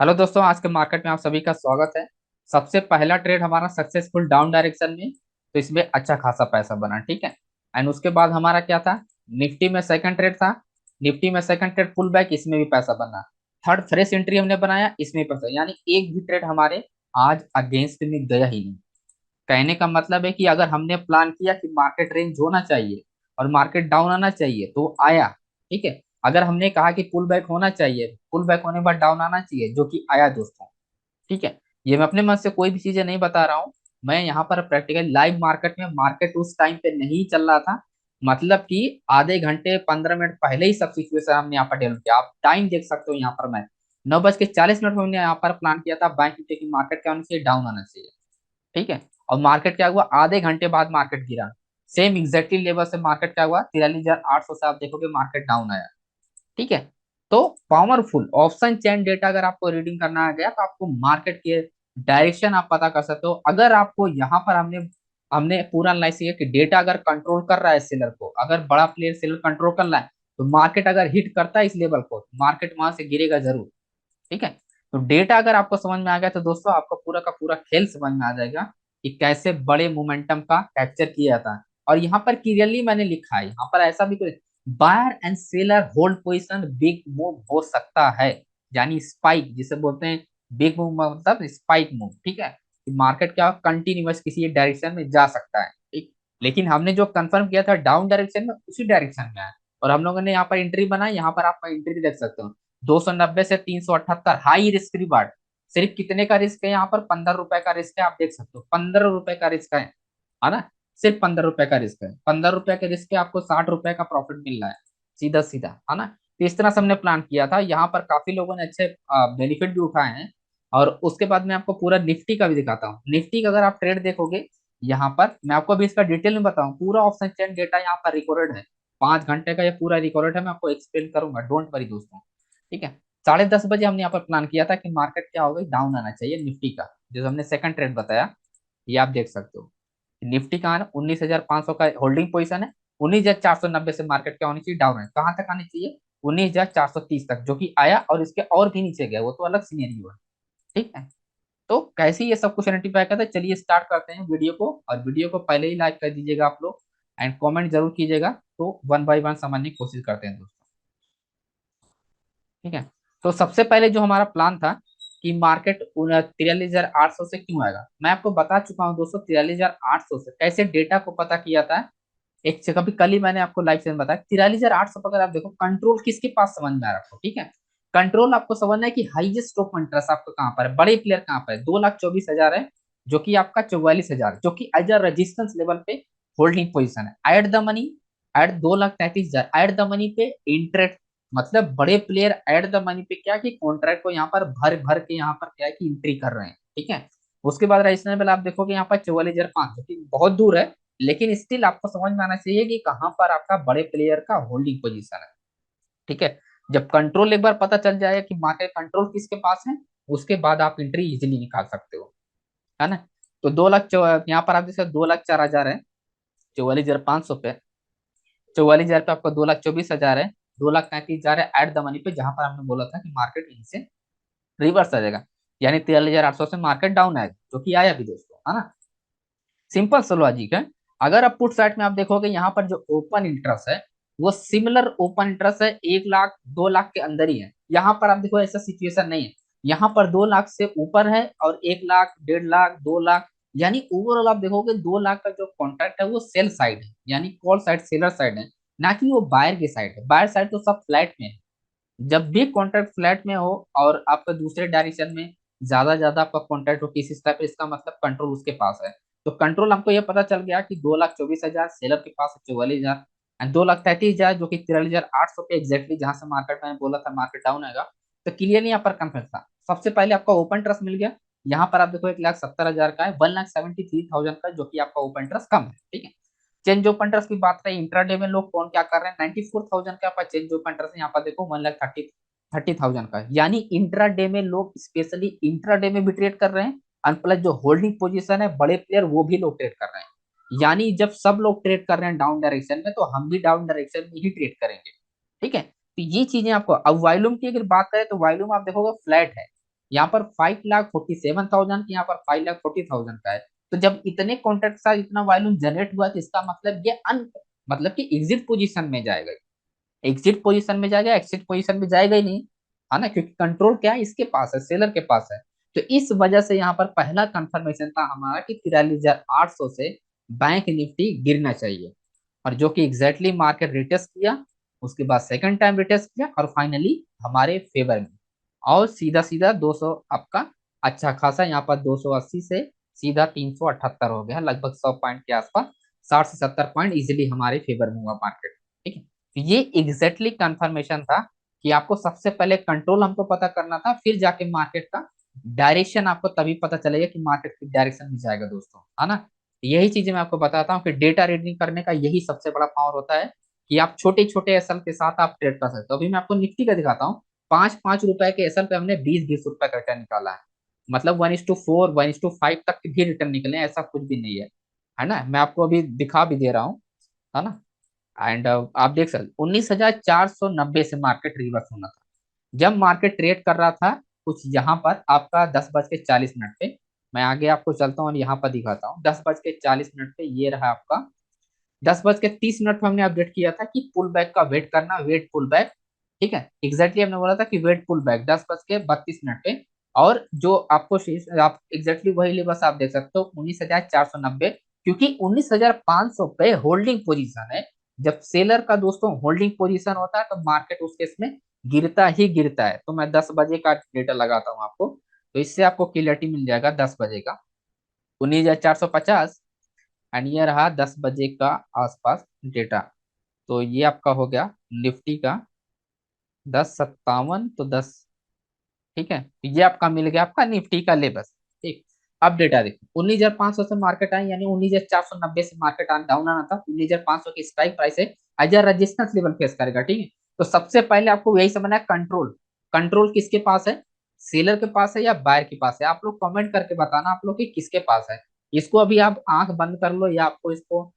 Hello दोस्तों, आज के मार्केट में आप सभी का स्वागत है। सबसे पहला ट्रेड हमारा सक्सेसफुल डाउन डायरेक्शन में, तो इसमें अच्छा खासा पैसा बना, ठीक है। एंड उसके बाद हमारा क्या था, निफ्टी में सेकंड ट्रेड था। निफ्टी में सेकंड ट्रेड पुल बैक, इसमें भी पैसा बना। थर्ड फ्रेश एंट्री हमने बनाया, इसमें भी पैसा, यानी एक भी ट्रेड हमारे आज अगेंस्ट में गया ही नहीं। कहने का मतलब है कि अगर हमने प्लान किया कि मार्केट रेंज होना चाहिए और मार्केट डाउन आना चाहिए तो आया, ठीक है। अगर हमने कहा कि पुल बैक होना चाहिए, पुल बैक होने के बाद डाउन आना चाहिए, जो कि आया दोस्तों, ठीक है। ये मैं अपने मन से कोई भी चीजें नहीं बता रहा हूँ। मैं यहाँ पर प्रैक्टिकल लाइव मार्केट में, मार्केट उस टाइम पे नहीं चल रहा था, मतलब कि आधे घंटे 15 मिनट पहले ही सब सिचुएशन हमने यहाँ पर डेवलप किया। आप टाइम देख सकते हो, यहाँ पर मैं 9:40 में हमने यहाँ पर प्लान किया था बैंक निफ्टी की मार्केट क्या होना चाहिए, डाउन आना चाहिए, ठीक है। और मार्केट क्या हुआ, आधे घंटे बाद मार्केट गिरा। सेम एग्जैक्टली लेवल से मार्केट क्या हुआ, 43,800 से आप देखोगे मार्केट डाउन आया, ठीक है। तो पावरफुल ऑप्शन चेन डेटा अगर आपको रीडिंग करना आ गया तो आपको मार्केट के डायरेक्शन आप पता कर सकते हो। अगर आपको यहाँ पर हमने हमने पूरा एनालिसिस किया कि डेटा अगर कंट्रोल कर रहा है सेलर को, अगर बड़ा प्लेयर सेलर कंट्रोल कर रहा है, तो मार्केट अगर हिट करता है इस लेवल को, मार्केट वहां से गिरेगा जरूर, ठीक है। तो डेटा अगर आपको समझ में आ गया तो दोस्तों आपको पूरा का पूरा खेल समझ में आ जाएगा कि कैसे बड़े मोमेंटम का कैप्चर किया जाता है। और यहाँ पर क्लियरली मैंने लिखा है, यहाँ पर ऐसा भी कुछ, buyer and seller hold position, big move हो सकता है, यानी स्पाइक जिसे बोलते हैं। बिग मूव मतलब स्पाइक मूव, ठीक है। मार्केट क्या कंटिन्यूअस किसी एक डायरेक्शन में जा सकता है, ठीक। लेकिन हमने जो कंफर्म किया था डाउन डायरेक्शन में, उसी डायरेक्शन में है। और हम लोगों ने यहाँ पर एंट्री बनाई, यहाँ पर आप एंट्री देख सकते हो, 290 से 378 हाई रिस्क रिवार्ड। सिर्फ कितने का रिस्क है, यहाँ पर 15 रुपए का रिस्क है, आप देख सकते हो 15 रुपए का रिस्क है ना। सिर्फ 15 रुपए का रिस्क है, 15 रुपए के रिस्क पे आपको 60 रुपए का प्रॉफिट मिल रहा है, सीधा सीधा, है ना। तो इस तरह से हमने प्लान किया था, यहाँ पर काफी लोगों ने अच्छे बेनिफिट भी उठाए हैं। और उसके बाद मैं आपको पूरा निफ्टी का भी दिखाता हूँ। निफ्टी का अगर आप ट्रेड देखोगे, यहाँ पर मैं आपको अभी इसका डिटेल में बताऊं, पूरा ऑप्शन चेन डेटा यहाँ पर रिकॉर्डेड है। 5 घंटे का ये पूरा रिकॉर्डेड है, मैं आपको एक्सप्लेन करूंगा, डोंट वरी दोस्तों, ठीक है। 10:30 बजे हमने यहाँ पर प्लान किया था कि मार्केट क्या होगा, डाउन आना चाहिए निफ्टी का, जो हमने सेकंड ट्रेड बताया, ये आप देख सकते हो। निफ्टी कहाँ है, 19,500 का होल्डिंग पोजीशन है। 19,490 से मार्केट क्या होनी चाहिए, डाउन है, कहाँ तक आनी चाहिए, 19,430 तक, जो कि आया और इसके और भी नीचे गया, वो तो अलग सिनेरियो है, ठीक है। तो कैसे ये सब कुछ आइडेंटिफाई करते हैं, चलिए स्टार्ट करते हैं वीडियो को। और वीडियो को पहले ही लाइक कर दीजिएगा आप लोग, एंड कमेंट जरूर कीजिएगा, तो वन बाय वन समझने की कोशिश करते हैं दोस्तों, ठीक है। तो सबसे पहले जो हमारा प्लान था कि मार्केट 43,800 से क्यों आएगा, मैं आपको बता चुका हूँ दोस्तों। 43,800 से कैसे डेटा को पता किया था, एक से कभी कल ही मैंने आपको लाइव सेशन बताया। 43,800 पर अगर आप देखो, कंट्रोल किसके पास समझ में आ रहा है, ठीक है। कंट्रोल आपको समझना है कि हाईएस्ट ऑफ इंटरेस्ट आपका कहाँ पर है, बड़े प्लेयर कहाँ पर है, 2,24,000 है, जो कि आपका 44,000, जो कि एज अ रेजिस्टेंस लेवल पे होल्डिंग पोजिशन है। At the money, at 2,33,000 at the money पे इंटरेस्ट, मतलब बड़े प्लेयर एट द मनी पे क्या कि कॉन्ट्रैक्ट को यहाँ पर भर भर के यहाँ पर क्या है कि एंट्री कर रहे हैं, ठीक है। उसके बाद रजिस्ट्रेबल आप देखोगे यहाँ पर 44,500, बहुत दूर है, लेकिन स्टिल आपको समझ में आना चाहिए कि कहाँ पर आपका बड़े प्लेयर का होल्डिंग पोजीशन है, ठीक है। जब कंट्रोल एक बार पता चल जाएगा कि मार्केट कंट्रोल किसके पास है, उसके बाद आप एंट्री इजिली निकाल सकते हो, है ना। तो 2 लाख यहाँ पर आप जैसे 2,04,000 है, 44,500 पे, 44,000 पे आपका 2,24,000 है, 2,33,000 है एट द मनी पे, जहां पर हमने बोला था कि मार्केट यहीं से रिवर्स आ जाएगा, यानी 43,800 से मार्केट डाउन आएगा, जो कि आया भी दोस्तों, है ना। सिंपल सा लॉजिक है। अगर आप पुट साइड में आप देखोगे, यहाँ पर जो ओपन इंटरेस्ट है, वो सिमिलर ओपन इंटरेस्ट है, 1 लाख 2 लाख के अंदर ही है। यहाँ पर आप देखो ऐसा सिचुएशन नहीं है, यहाँ पर 2 लाख से ऊपर है, और 1 लाख 1.5 लाख 2 लाख, यानी ओवरऑल आप देखोगे 2 लाख का जो कॉन्ट्रैक्ट है वो सेल साइड है, यानी कॉल साइड सेलर साइड है, ना कि वो बायर की साइड है। बायर साइड तो सब फ्लैट में है। जब भी कॉन्ट्रैक्ट फ्लैट में हो और आपका दूसरे डायरेक्शन में ज्यादा आपका कॉन्ट्रैक्ट हो किसी तरह पे, इसका मतलब कंट्रोल उसके पास है। तो कंट्रोल हमको ये पता चल गया कि 2,24,000 सेलर के पास है, 44,000 एंड 2,33,000 जो कि 43,800 पे एग्जैक्टली जहां से मार्केट मैंने बोला था मार्केट डाउन आएगा। तो क्लियरली यहाँ पर कंफर्म था। सबसे पहले आपका ओपन ट्रस्ट मिल गया, यहाँ पर आप देखो 1,70,000 का है, 1,73,000 का, जो कि आपका ओपन ट्रस्ट कम है, ठीक है। चेंज ओपन ट्रस्ट की बात करें, इंट्राडे में लोग कौन क्या कर रहे हैं, 94,000 का पास चेंज ओपन ट्रस्ट है, यहाँ पर देखो 1,30,000 का, यानी इंट्राडे में लोग स्पेशली इंट्राडे में भी ट्रेड कर रहे हैं। और प्लस जो होल्डिंग पोजीशन है बड़े प्लेयर, वो भी लोग ट्रेड कर रहे हैं। यानी जब सब लोग ट्रेड कर रहे हैं डाउन डायरेक्शन में, तो हम भी डाउन डायरेक्शन में ही ट्रेड करेंगे, ठीक है। तो ये चीजें आपको, अब वॉल्यूम की अगर बात करें तो वॉल्यूम आप देखोगे फ्लैट है, यहाँ पर 5,47,000, यहाँ पर 5,40,000 का है। तो जब इतने कॉन्ट्रैक्ट का इतना वॉल्यूम जनरेट हुआ तो इसका मतलब ये अन मतलब कि एग्जिट पोजीशन में जाएगा, एग्जिट पोजीशन में जाएगा, एक्सिट पोजीशन में जाएगा ही नहीं, है ना, क्योंकि कंट्रोल क्या है, इसके पास है, सेलर के पास है। तो इस वजह से यहाँ पर पहला कंफर्मेशन था हमारा कि 43,800 से बैंक निफ्टी गिरना चाहिए, और जो कि एग्जैक्टली मार्केट रिटेस्ट किया। उसके बाद सेकंड टाइम रिटेस्ट किया और फाइनली हमारे फेवर में, और सीधा सीधा 200 आपका अच्छा खासा यहाँ पर 280 से सीधा 378 हो गया, लगभग 100 पॉइंट के आसपास, 60 से 70 पॉइंट इजिली हमारे फेवर में हुआ मार्केट। ठीक है, तो ये एग्जैक्टली कंफर्मेशन था कि आपको सबसे पहले कंट्रोल हमको पता करना था, फिर जाके मार्केट का डायरेक्शन आपको तभी पता चलेगा कि मार्केट किस डायरेक्शन में जाएगा दोस्तों, है ना। यही चीजें मैं आपको बताता हूँ कि डेटा रीडिंग करने का यही सबसे बड़ा पावर होता है, कि आप छोटे छोटे एसएल के साथ आप ट्रेड कर सकते हो। अभी मैं आपको निफ्टी का दिखाता हूँ, 5-5 रुपए के एसएल पे हमने 20-20 रुपए का रिटर्न निकाला है, मतलब 1:4 1:5 तक भी रिटर्न निकले हैं, ऐसा कुछ भी नहीं है ना। मैं आपको अभी दिखा भी दे रहा हूँ, है ना। एंड आप देख सकते 19,490 से मार्केट रिवर्स होना था, जब मार्केट ट्रेड कर रहा था कुछ यहाँ पर आपका 10:40 पे। मैं आगे आपको चलता हूँ और यहाँ पर दिखाता हूँ, 10:40 पे ये रहा आपका। 10:30 पे हमने अपडेट किया था कि पुल बैक का वेट करना, वेट पुल बैक। ठीक है, एग्जैक्टली हमने बोला था कि वेट पुल बैक 10:32 पे। और जो आपको आप एग्जैक्टली वही लेवल आप देख सकते हो, 19,490, क्योंकि 19,500 पे होल्डिंग पोजीशन है। जब सेलर का दोस्तों होल्डिंग पोजीशन होता है तो मार्केट उस केस में गिरता ही गिरता है। तो मैं 10 बजे का डेटा लगाता हूँ आपको, तो इससे आपको क्लियरिटी मिल जाएगा 10 बजे का, 19,450। एंड ये रहा 10 बजे का आसपास डेटा। तो ये आपका हो गया निफ्टी का 10:57 तो 10। ठीक है, तो ये आपका मिल गया आपका निफ्टी का लेवल। ठीक, अब डेटा देखो, 19,500 से मार्केट आए, यानी 19,490 से मार्केट डाउन आना था, 19,500 की स्ट्राइक प्राइस है, as a resistance level face करेगा। ठीक है, तो सबसे पहले आपको यही समझना है, कंट्रोल, कंट्रोल किसके पास है, सेलर के पास है या बायर के पास है। आप लोग कमेंट करके बताना आप लोग कि किसके पास है। इसको अभी आप आंख बंद कर लो, या आपको इसको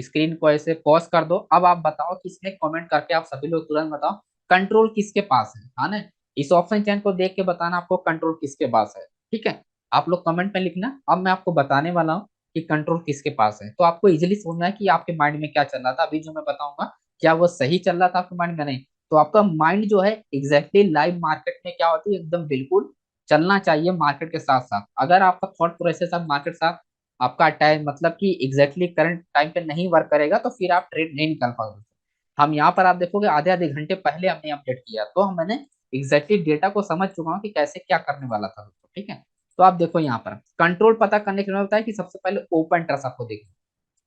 स्क्रीन को ऐसे पॉज कर दो। अब आप बताओ कि इसमें कमेंट करके आप सभी लोग तुरंत बताओ कंट्रोल किसके पास है ना। इस ऑप्शन चैन को देख के बताना आपको कंट्रोल किसके पास है। ठीक है, आप लोग कमेंट में लिखना। अब मैं आपको बताने वाला हूँ कि कंट्रोल किसके पास है, तो आपको इजीली समझना है कि आपके माइंड में क्या चल रहा था। अभी जो मैं बताऊंगा क्या वो सही चल रहा था आपके माइंड में, नहीं। तो आपका माइंड जो है एग्जैक्टली लाइव मार्केट में क्या होती है, एकदम बिल्कुल चलना चाहिए मार्केट के साथ साथ। अगर आपका थॉट प्रोसेस अब मार्केट साथ आपका टाइम मतलब कि एग्जैक्टली करंट टाइम पे नहीं वर्क करेगा, तो फिर आप ट्रेड नहीं निकाल पाओगे। हम यहाँ पर आप देखोगे आधे आधे घंटे पहले हमने अपडेट किया, तो मैंने एग्जैक्टली डेटा को समझ चुका हूँ कि कैसे क्या करने वाला था दोस्तों। ठीक है, तो आप देखो यहाँ पर कंट्रोल पता करने के लिए होता है कि सबसे पहले ओपन ट्रस्ट आपको देखना।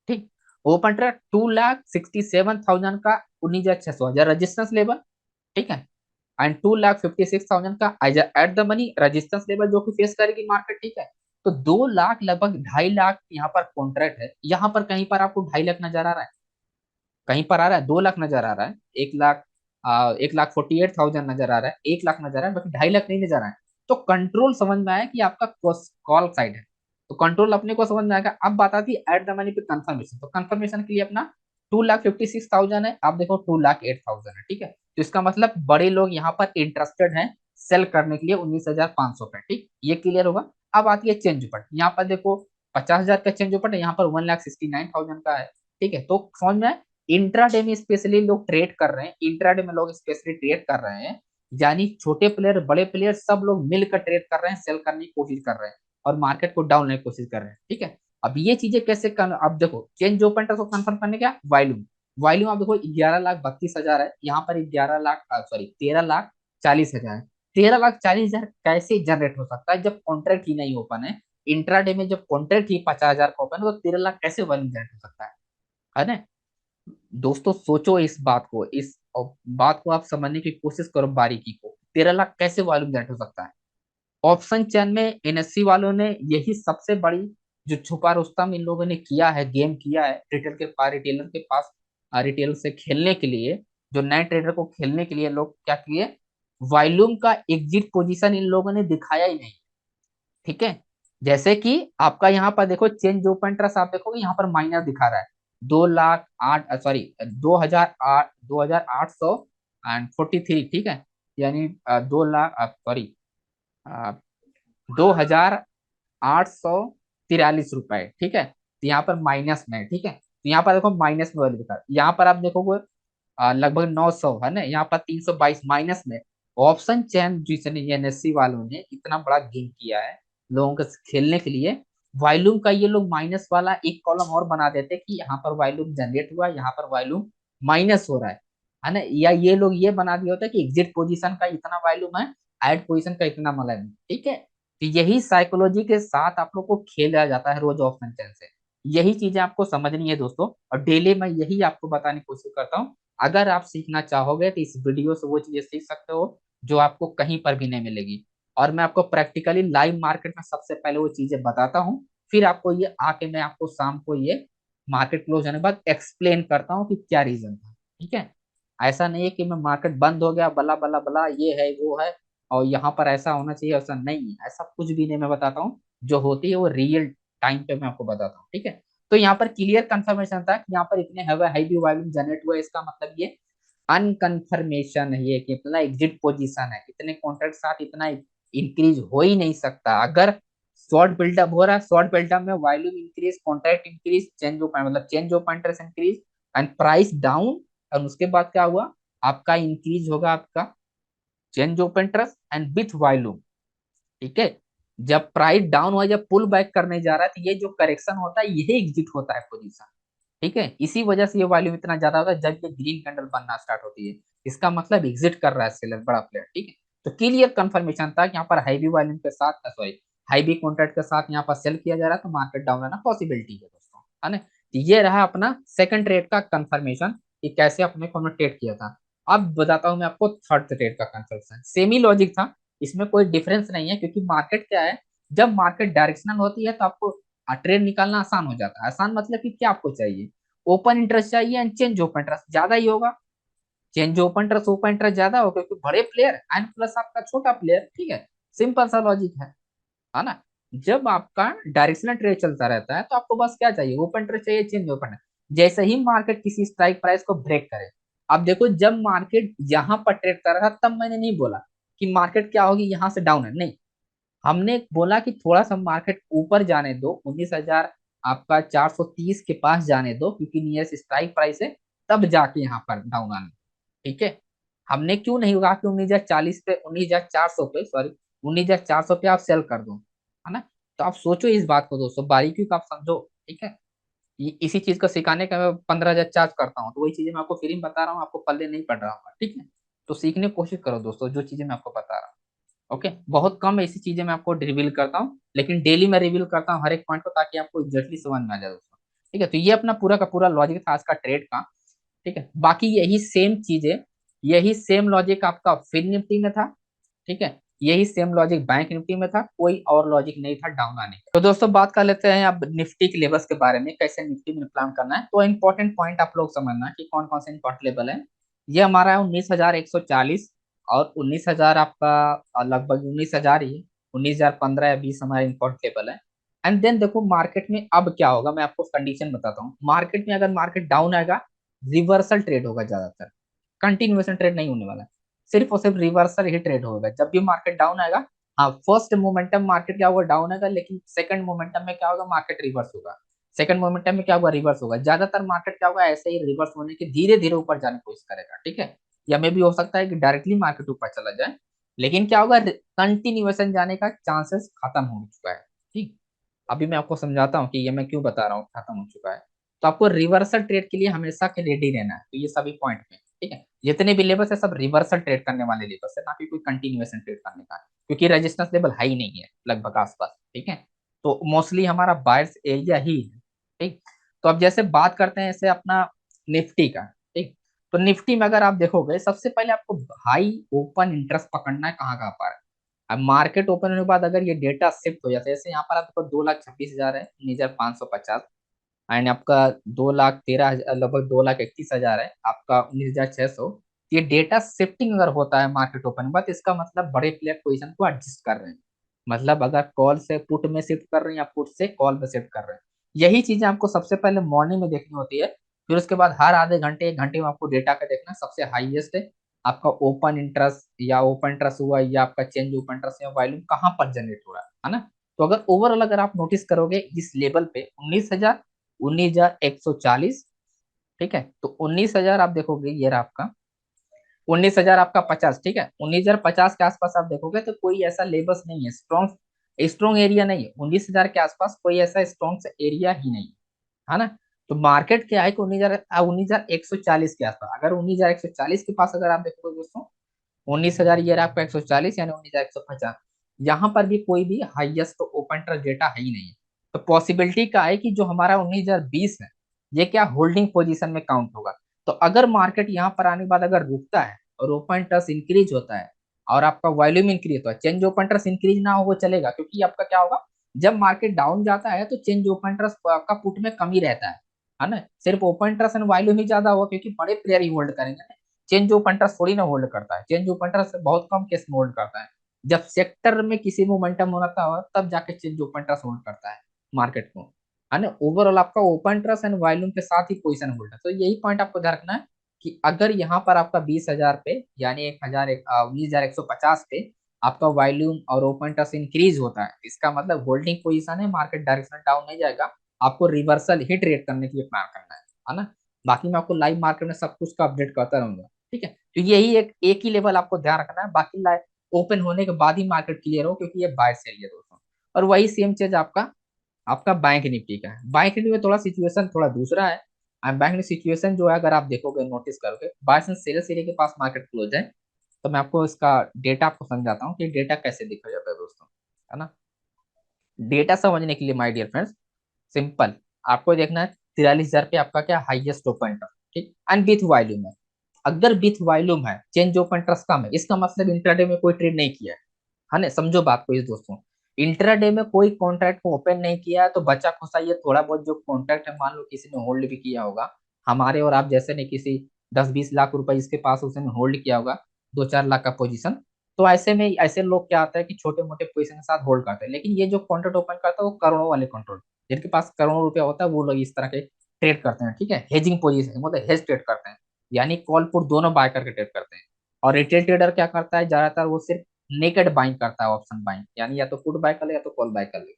ठीक, ओपन ट्रस्ट 2,67,000 का 19,600 रेजिस्टेंस लेवल। ठीक है, एंड 2,56,000 का eight the money resistance level जो कि फेस करेगी मार्केट। ठीक है, तो 2 लाख लगभग 2.5 लाख यहाँ पर कॉन्ट्रैक्ट है। यहाँ पर कहीं पर आपको 2.5 लाख नजर आ रहा है, कहीं पर आ रहा है 2 लाख नजर आ रहा है, 1 लाख 1,48,000 नजर आ रहा है, 1 लाख नजर आ रहा है, बाकी 2.5 लाख नहीं नजर आ रहा है। तो कंट्रोल समझ में आया कि आपका कॉल साइड है, तो कंट्रोल अपने को समझ में आएगा। अब बात आती है एट द मनी पे कंफर्मेशन, तो कंफर्मेशन के लिए अपना 2,56,000 है, आप देखो 2,08,000 है। ठीक है, तो इसका मतलब बड़े लोग यहाँ पर इंटरेस्टेड हैं सेल करने के लिए 19,500 पे। ठीक, ये क्लियर होगा। अब आती है चेंज पट, यहाँ पर देखो 50,000 का चेंज पट है, यहाँ पर 1,69,000 का है। ठीक है, तो समझ में इंट्राडे में स्पेशली लोग ट्रेड कर रहे हैं, इंट्राडे में लोग स्पेशली ट्रेड कर रहे हैं, यानी छोटे प्लेयर बड़े प्लेयर सब लोग मिलकर ट्रेड कर रहे हैं, सेल करने की कोशिश कर रहे हैं और मार्केट को डाउन लेने की कोशिश कर रहे हैं। ठीक है, अब ये चीजें कैसे अब देखो चेंज ओपन को कंफर्म करने का वॉल्यूम, वॉल्यूम आप देखो 11,32,000 है, यहाँ पर 13,40,000 है। 13,40,000 कैसे जनरेट हो सकता है जब कॉन्ट्रैक्ट ही नहीं ओपन है। इंट्राडे में जब कॉन्ट्रैक्ट ही 50,000 का ओपन है, तो 13 लाख कैसे वॉल्यूम जनरेट हो सकता है ना। दोस्तों सोचो इस बात को, इस बात को आप समझने की कोशिश करो बारीकी को, 13 लाख कैसे वॉल्यूम जनरेट हो सकता है। ऑप्शन चैन में एनएससी वालों ने यही सबसे बड़ी जो छुपा रुस्तम इन लोगों ने किया है, गेम किया है रिटेल के पास, रिटेलर के पास, रिटेल से खेलने के लिए, जो नए ट्रेडर को खेलने के लिए लोग क्या किए, वॉल्यूम का एग्जिट पोजीशन इन लोगों ने दिखाया ही नहीं। ठीक है, जैसे कि आपका यहाँ पर देखो चेंज ओपन ट्रस्ट आप देखोगे यहाँ पर माइनस दिखा रहा है, 2,08,000 सॉरी 2,008 2,843। ठीक है, यानी 2 लाख सॉरी 2,843 रुपए, ठीक है। तो यहाँ पर माइनस में है, ठीक है। तो यहाँ पर देखो माइनस में वैल्यू दिखा है। यहाँ पर आप देखोगे लगभग 900 है ना, यहाँ पर 322 माइनस में। ऑप्शन चेन जिसने एनएससी वालों ने इतना बड़ा गेम किया है लोगों के खेलने के लिए, वॉल्यूम का ये लोग माइनस वाला एक कॉलम और बना देते कि यहाँ पर वॉल्यूम जनरेट हुआ, यहाँ पर वॉल्यूम माइनस हो रहा है ना। या ये लोग ये बना दिया होता है कि एग्जिट पोजीशन का इतना वॉल्यूम है, ऐड पोजीशन का इतना मतलब, ठीक है। तो यही साइकोलॉजी के साथ आप लोग को खेला जाता है रोज ऑप्शन चेन से। यही चीजें आपको समझनी है दोस्तों, और डेली मैं यही आपको बताने की कोशिश करता हूँ। अगर आप सीखना चाहोगे तो इस वीडियो से वो चीजें सीख सकते हो जो आपको कहीं पर भी नहीं मिलेगी। और मैं आपको प्रैक्टिकली लाइव मार्केट में सबसे पहले वो चीजें बताता हूँ, फिर आपको ये आके मैं आपको शाम को ये मार्केट क्लोज होने के बाद एक्सप्लेन करता हूँ कि क्या रीजन था, ठीक है। ऐसा नहीं है कि मैं मार्केट बंद हो गया बला बला बला ये है वो है और यहाँ पर ऐसा होना चाहिए, ऐसा नहीं है, ऐसा कुछ भी नहीं। मैं बताता हूँ जो होती है वो रियल टाइम पे मैं आपको बताता हूँ, ठीक है। तो यहाँ पर क्लियर कंफर्मेशन था कि यहाँ पर इतने हाई वॉल्यूम जनरेट हुआ, इसका मतलब ये अनकंफर्मेशन है कि इतना एग्जिट पोजीशन है, इतने कॉन्ट्रैक्ट साथ इतना इंक्रीज हो ही नहीं सकता। अगर शॉर्ट बिल्डअप हो रहा है, शॉर्ट बिल्डअप में volume increase, contract increase, change of मतलब change of interest increase and price down, और उसके बाद क्या हुआ, आपका इंक्रीज होगा आपका change of interest and with volume, ठीक है। जब प्राइस डाउन हुआ, जब पुल बैक करने जा रहा है, तो ये जो करेक्शन होता है यही एग्जिट होता है पोजीशन, ठीक है। इसी वजह से ये वॉल्यूम इतना ज्यादा होता है जब ये ग्रीन कैंडल बनना स्टार्ट होती है, इसका मतलब एग्जिट कर रहा है सेलर, बड़ा प्लेयर, ठीक है। तो क्लियर कंफर्मेशन था कि यहाँ पर हाईवी वॉल्यूम के साथ, सॉरी हाईवी कॉन्ट्रैक्ट के साथ यहाँ पर सेल किया जा रहा है, तो मार्केट डाउन आना पॉसिबिलिटी है दोस्तों, है ना। तो ये रहा अपना सेकंड ट्रेड का कंफर्मेशन कि कैसे अपने को हमने ट्रेड किया था। अब बताता हूँ मैं आपको थर्ड ट्रेड का कंफर्मेशन, सेमी लॉजिक था, इसमें कोई डिफरेंस नहीं है, क्योंकि मार्केट क्या है, जब मार्केट डायरेक्शनल होती है तो आपको ट्रेड निकालना आसान हो जाता है। आसान मतलब कि क्या आपको चाहिए, ओपन इंटरेस्ट चाहिए एंड चेंज ओपन इंटरेस्ट ज्यादा ही होगा। चेंज ओपन इंटरेस्ट ज्यादा होगा क्योंकि बड़े प्लेयर एंड प्लस आपका छोटा प्लेयर, ठीक है। सिंपल सा लॉजिक है ना। जब आपका डायरेक्शनल ट्रेड चलता रहता है तो आपको बस क्या चाहिए, ओपन इंटरेस्ट चाहिए, चेंज ओपन। जैसे ही मार्केट किसी स्ट्राइक प्राइस को ब्रेक करे, अब देखो जब मार्केट यहाँ पर ट्रेड कर रहा था तब मैंने नहीं बोला कि मार्केट क्या होगी यहाँ से डाउन है, नहीं। हमने बोला कि थोड़ा सा मार्केट ऊपर जाने दो, 19,000 आपका 430 के पास जाने दो, क्योंकि नियरेस्ट स्ट्राइक प्राइस है, तब जाके यहाँ पर डाउन आने, ठीक है। हमने क्यों नहीं कहा कि 19,040 पे, 19,400 पे, सॉरी 19,400 पे आप सेल कर दो, है ना। तो आप सोचो इस बात को दोस्तों, बारीकी को आप समझो, ठीक है। इसी चीज को सिखाने का मैं 15,000 चार्ज करता हूँ, तो वही चीजें मैं आपको फ्री में बता रहा हूँ, आपको पल्ले नहीं पड़ रहा होगा, ठीक है। तो सीखने की कोशिश करो दोस्तों जो चीजें मैं आपको बता रहा हूँ, ओके। बहुत कम ऐसी चीजें मैं आपको रिवील करता हूँ, लेकिन डेली मैं रिवील करता हूँ हर एक पॉइंट को, ताकि आपको एग्जैक्टली समझ में आ जाए दोस्तों, ठीक है। तो ये अपना पूरा का पूरा लॉजिक था आज का ट्रेड का, ठीक है। बाकी यही सेम चीजें, यही सेम लॉजिक आपका फिन निफ्टी में था, ठीक है। यही सेम लॉजिक बैंक निफ्टी में था, कोई और लॉजिक नहीं था डाउन आने का। तो दोस्तों बात कर लेते हैं अब निफ्टी के लेवल्स के बारे में, कैसे निफ्टी में प्लान करना है। तो इंपॉर्टेंट पॉइंट आप लोग समझना कि कौन कौन से इंपॉर्टेंट लेवल है। ये हमारा है 19,140, और 19,000 आपका लगभग 19,000 ही है, 19,015 या 20 हमारा इंपॉर्टेंट लेवल है। एंड देन देखो मार्केट में अब क्या होगा, मैं आपको कंडीशन बताता हूँ। मार्केट में अगर मार्केट डाउन आएगा, रिवर्सल ट्रेड होगा ज्यादातर, कंटिन्यूएशन ट्रेड नहीं होने वाला है, सिर्फ और सिर्फ रिवर्सल ही ट्रेड होगा जब भी मार्केट डाउन आएगा। हाँ फर्स्ट मोमेंटम मार्केट क्या होगा, डाउन आएगा, लेकिन सेकंड मोमेंटम में क्या होगा, मार्केट रिवर्स होगा। सेकंड मोमेंटम में क्या होगा, रिवर्स होगा। ज्यादातर मार्केट क्या होगा, ऐसे ही रिवर्स होने के धीरे धीरे ऊपर जाने की कोशिश करेगा, ठीक है। या मे भी हो सकता है कि डायरेक्टली मार्केट ऊपर चला जाए, लेकिन क्या होगा, कंटिन्यूएशन जाने का चांसेस खत्म हो चुका है, ठीक। अभी मैं आपको समझाता हूँ कि ये मैं क्यों बता रहा हूँ खत्म हो चुका है। तो आपको रिवर्सल ट्रेड के लिए हमेशा के रेडी रहना है, तो ये सभी पॉइंट में, ठीक है। जितने भी लेवल्स है सब रिवर्सल ट्रेड करने वाले लेवल्स है, ना कि कोई कंटिन्यूएशन ट्रेड करने का, क्योंकि रेजिस्टेंस लेवल हाई नहीं है लगभग आसपास, ठीक है। तो मोस्टली हमारा बायर्स एरिया ही है, ठीक। तो अब जैसे बात करते हैं ऐसे अपना निफ्टी का, ठीक। तो निफ्टी में अगर आप देखोगे, सबसे पहले आपको हाई ओपन इंटरेस्ट पकड़ना है कहाँ कहाँ पर। अब मार्केट ओपन होने के बाद अगर ये डेटा शिफ्ट हो जाता है, जैसे यहाँ पर आपको 2,26,000 है, 19,550, एंड आपका 2,13,000 लगभग 2,31,000 है, आपका 19,600। ये डेटा शिफ्टिंग अगर होता है मार्केट ओपन के बाद, इसका मतलब बड़े प्लेयर पोजीशन को एडजस्ट कर रहे हैं। मतलब अगर कॉल से पुट में शिफ्ट कर रहे हैं या पुट से कॉल में शिफ्ट कर रहे हैं, यही चीजें आपको सबसे पहले मॉर्निंग में देखनी होती है। फिर उसके बाद हर आधे घंटे एक घंटे में आपको डेटा का देखना सबसे हाईएस्ट है, आपका ओपन इंटरेस्ट या ओपन इंटरेस्ट हुआ या आपका चेंज ओपन इंटरेस्ट या वॉल्यूम कहाँ पर जनरेट हो रहा है ना। तो अगर ओवरऑल अगर आप नोटिस करोगे इस लेवल पे 19,000, 19,140, ठीक है। तो 19,000 आप देखोगे ये रहा आपका 19,000 आपका 50, ठीक है। 19,050 के आसपास आप देखोगे तो कोई ऐसा लेबल्स नहीं है, स्ट्रॉन्ग स्ट्रॉन्ग एरिया नहीं है। 19,000 के आसपास कोई ऐसा स्ट्रॉन्ग एरिया ही नहीं है ना। तो मार्केट क्या है कि 19,140 के आसपास, अगर 19,140 के पास अगर आप देखोगे दोस्तों, 19,000 ये रहा आपका 140 यानी 19,150, यहाँ पर भी कोई भी हाईएस्ट ओपन ट्रस्ट डेटा है ही नहीं है। तो पॉसिबिलिटी का है कि जो हमारा 19,020 है ये क्या होल्डिंग पोजीशन में काउंट होगा। तो अगर मार्केट यहाँ पर आने के बाद अगर रुकता है और ओपन ट्रस्ट इंक्रीज होता है और आपका वॉल्यूम इंक्रीज होता है, चेंज ओपन ट्रस्ट इंक्रीज ना हो वो चलेगा, क्योंकि आपका क्या होगा, जब मार्केट डाउन जाता है तो चेंज ओपन ट्रस्ट आपका पुट में कमी रहता है ना। सिर्फ ओपन ट्रस्ट एंड वॉल्यूम ही ज्यादा होगा क्योंकि बड़े प्लेयर ही होल्ड करेंगे। चेंज ऑफ इंटरेस्ट थोड़ी ना होल्ड करता है, चेंज ऑफ इंटरेस्ट बहुत कम केस में होल्ड करता है। जब सेक्टर में किसी मोमेंटम होता है तब जाके चेंज ऑफ इंटरेस्ट होल्ड करता है मार्केट को, है ना। ओवरऑल आपका ओपन इंटरेस्ट एंड वॉल्यूम के साथ ही पोजीशन होल्ड है। तो यही पॉइंट आपको ध्यान रखना है कि अगर यहाँ पर आपका 20,000 पे यानी 19,150 पे आपका वॉल्यूम और ओपन इंटरेस्ट इंक्रीज होता है, इसका मतलब होल्डिंग पोजीशन है, मार्केट डायरेक्शन डाउन नहीं जाएगा, आपको रिवर्सल ही ट्रेड करने के लिए प्लान करना है ना। बाकी मैं आपको लाइव मार्केट में सब कुछ का अपडेट करता रहूंगा, ठीक है। तो यही एक ही लेवल आपको ध्यान रखना है, बाकी लाइव ओपन होने के बाद ही मार्केट क्लियर हो, क्योंकि ये बाय सेल है दोस्तों। और वही सेम चीज आपका आपका बैंक निफ्टी का है। बैंक निफ्टी में थोड़ा सिचुएशन थोड़ा दूसरा है। एंड बैंक निफ्टी सिचुएशन जो है अगर आप देखोगे नोटिस करोगे बाय एंड सेल्स एरिया के पास मार्केट क्लोज है। तो मैं आपको इसका डेटा आपको समझाता हूँ कि डेटा कैसे देखा जाता है दोस्तों, है ना। डेटा समझने के लिए माय डियर फ्रेंड्स, सिंपल आपको देखना है 43,000 पे आपका क्या हाईएस्ट ओपन ट्रस्ट, ठीक, एंड विथ वॉल्यूम है। अगर विथ वॉल्यूम है, चेंज ओपन ट्रस्ट कम है, इसका मतलब इंट्राडे में कोई ट्रेड नहीं किया है ना। समझो बात को इस दोस्तों, इंट्राडे में कोई कॉन्ट्रैक्ट को ओपन नहीं किया है तो बचा खुसा ये थोड़ा बहुत जो कॉन्ट्रैक्ट है, मान लो किसी ने होल्ड भी किया होगा, हमारे और आप जैसे ने किसी 10-20 लाख रुपए इसके पास उसने होल्ड किया होगा, 2-4 लाख का पोजीशन। तो ऐसे में ऐसे लोग क्या आता है कि छोटे मोटे पोजीशन के साथ होल्ड करते हैं, लेकिन ये जो कॉन्ट्रैक्ट ओपन करता है वो करोड़ों वाले कॉन्ट्रैक्ट, जिनके पास करोड़ों रुपया होता है वो लोग इस तरह के ट्रेड करते हैं, ठीक है। हेजिंग पोजीशन मतलब हेज ट्रेड करते हैं, यानी कॉल पुट दोनों बाय करके ट्रेड करते हैं। और रिटेल ट्रेडर क्या करता है, ज्यादातर वो सिर्फ नेकेड बाइंग करता है, ऑप्शन बाइंग, यानी या तो पुट बाय कर ले या तो कॉल बाय कर ले,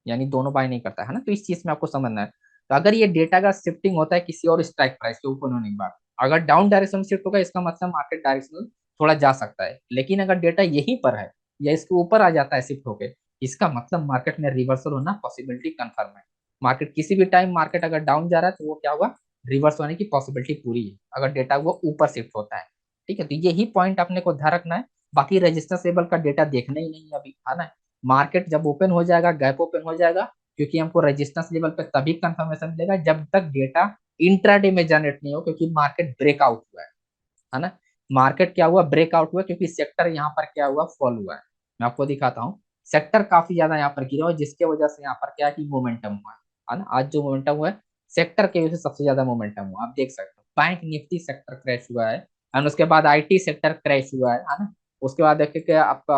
यानी दोनों बाय नहीं करता है ना। तो इस चीज में आपको समझना है। तो अगर ये डेटा का शिफ्टिंग होता है किसी और स्ट्राइक प्राइस के ऊपर होने के बाद, अगर डाउन डायरेक्शन में शिफ्ट होगा इसका मतलब मार्केट डायरेक्शन थोड़ा जा सकता है, लेकिन अगर डेटा यहीं पर है या इसके ऊपर आ जाता है शिफ्ट होके, इसका मतलब मार्केट में रिवर्सल होना पॉसिबिलिटी कंफर्म है। मार्केट किसी भी टाइम मार्केट अगर डाउन जा रहा है तो वो क्या होगा, रिवर्स होने की पॉसिबिलिटी पूरी है अगर डेटा वो ऊपर शिफ्ट होता है, ठीक है। तो यही पॉइंट अपने को ध्यान रखना है। बाकी रजिस्टेंस लेवल का डेटा देखना ही नहीं है अभी, है ना। मार्केट जब ओपन हो जाएगा, गैप ओपन हो जाएगा, क्योंकि हमको रेजिस्टेंस लेवल पे तभी कंफर्मेशन मिलेगा जब तक डेटा इंट्राडे में जनरेट नहीं हो, क्योंकि मार्केट ब्रेकआउट हुआ है ना। मार्केट क्या हुआ, ब्रेकआउट हुआ, क्योंकि सेक्टर यहाँ पर क्या हुआ, फॉल हुआ है। मैं आपको दिखाता हूँ, सेक्टर काफी ज्यादा यहाँ पर गिरा हुआ है, जिसके वजह से यहाँ पर क्या है कि मोमेंटम हुआ है ना। आज जो मोमेंटम हुआ है सेक्टर के वजह से सबसे ज्यादा मोमेंटम हुआ, आप देख सकते हो। बैंक निफ्टी सेक्टर क्रैश हुआ है, एंड उसके बाद आईटी सेक्टर क्रैश हुआ है ना। उसके बाद देखिए आपका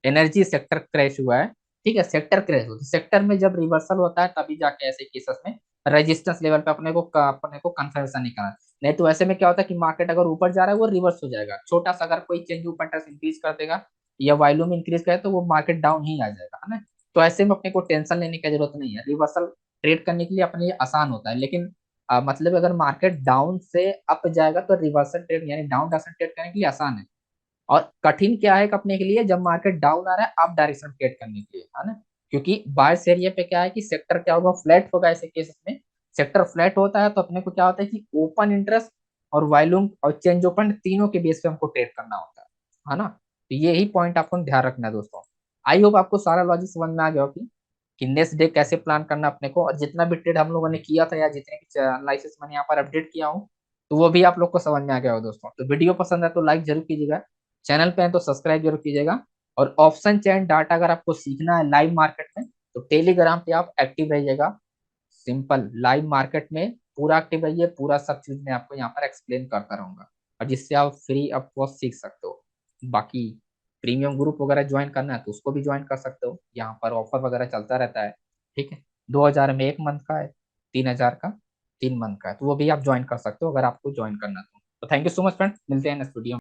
एनर्जी सेक्टर क्रैश हुआ है, ठीक है। सेक्टर क्रैश होता है, सेक्टर में जब रिवर्सल होता है तभी जाके ऐसे केसेस में रेजिस्टेंस लेवल पे अपने को कंफर्मेशन निकालना है। नहीं तो ऐसे में क्या होता है कि मार्केट अगर ऊपर जा रहा है वो रिवर्स हो जाएगा, छोटा सा अगर कोई चेंज ऊपर इंटरेस्ट इंक्रीज कर देगा या वॉल्यूम इंक्रीज करे तो वो मार्केट डाउन ही आ जाएगा, है ना। तो ऐसे में अपने को टेंशन लेने की जरूरत नहीं है, रिवर्सल ट्रेड करने के लिए अपने लिए आसान होता है। लेकिन मतलब अगर मार्केट डाउन से अप जाएगा तो रिवर्सल ट्रेड यानी डाउन डायरेक्शन ट्रेड करने के लिए आसान है। और कठिन क्या है अपने के लिए, जब मार्केट डाउन आ रहा है अप डायरेक्शन ट्रेड करने के लिए, है ना। क्योंकि बायर्स एरिया पे क्या है कि सेक्टर क्या होगा, फ्लैट होगा। ऐसे केसेस में सेक्टर फ्लैट होता है तो अपने को क्या होता है कि ओपन इंटरेस्ट और वॉल्यूम और चेंज ओपन तीनों के बेस पे हमको ट्रेड करना होता है ना। तो यही पॉइंट आपको ध्यान रखना है दोस्तों। आई होप आपको सारा लॉजिक समझ में आ गया हो कि नेक्स्ट डे कैसे प्लान करना अपने को, और जितना भी ट्रेड हम लोगों ने किया था या जितने भी एनालिसिस मैंने यहाँ पर अपडेट किया हूँ तो वो भी आप लोग को समझ में आ गया हो दोस्तों। तो वीडियो पसंद है तो लाइक जरूर कीजिएगा, चैनल पे है तो सब्सक्राइब जरूर कीजिएगा। और ऑप्शन चैन डाटा अगर आपको सीखना है लाइव मार्केट में तो टेलीग्राम पे आप एक्टिव रहिएगा। सिंपल लाइव मार्केट में पूरा एक्टिव रहिए, पूरा सब चीज मैं आपको यहाँ पर एक्सप्लेन करता रहूंगा, और जिससे आप फ्री ऑफ कॉस्ट सीख सकते हो। बाकी प्रीमियम ग्रुप वगैरह ज्वाइन करना है तो उसको भी ज्वाइन कर सकते हो, यहाँ पर ऑफर वगैरह चलता रहता है, ठीक है। 2,000 में 1 मंथ का है, 3,000 का 3 मंथ का है, तो वो भी आप ज्वाइन कर सकते हो अगर आपको ज्वाइन करना तो। तो thank you so much friend, मिलते हैं नेक्स्ट वीडियो में।